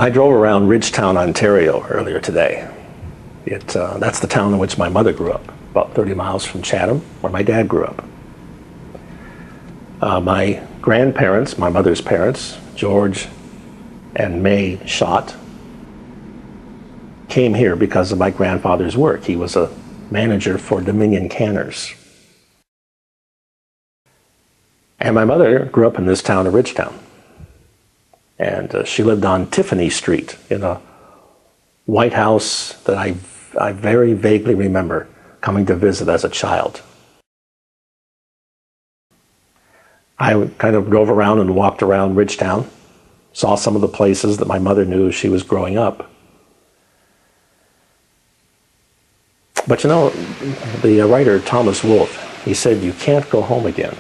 I drove around Ridgetown, Ontario earlier today. That's the town in which my mother grew up, about 30 miles from Chatham, where my dad grew up. My grandparents, my mother's parents, George and May Schott, came here because of my grandfather's work. He was a manager for Dominion Canners. And my mother grew up in this town of Ridgetown. And she lived on Tiffany Street in a white house that I very vaguely remember coming to visit as a child. I kind of drove around and walked around Ridgetown, saw some of the places that my mother knew as she was growing up. But you know, the writer Thomas Wolfe, he said, you can't go home again.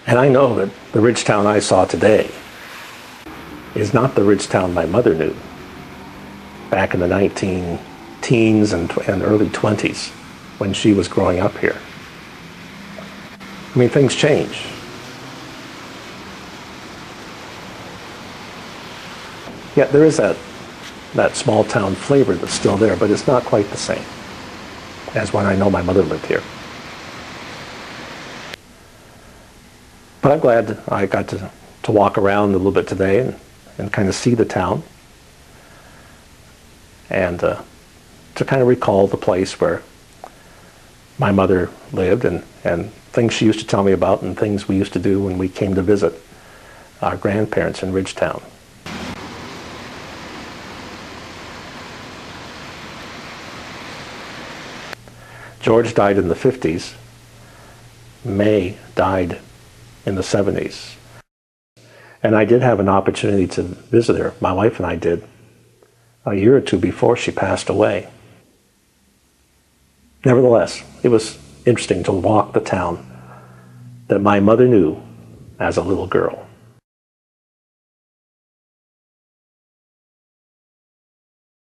And I know that the Ridgetown I saw today is not the Ridgetown my mother knew back in the 19-teens and early 20s when she was growing up here. I mean, things change. Yet there is that small town flavor that's still there, but it's not quite the same as when I know my mother lived here. But I'm glad that I got to walk around a little bit today and kind of see the town and to kind of recall the place where my mother lived and things she used to tell me about and things we used to do when we came to visit our grandparents in Ridgetown. George died in the 50s. May died in the 70s. And I did have an opportunity to visit her. My wife and I did a year or two before she passed away. Nevertheless, it was interesting to walk the town that my mother knew as a little girl.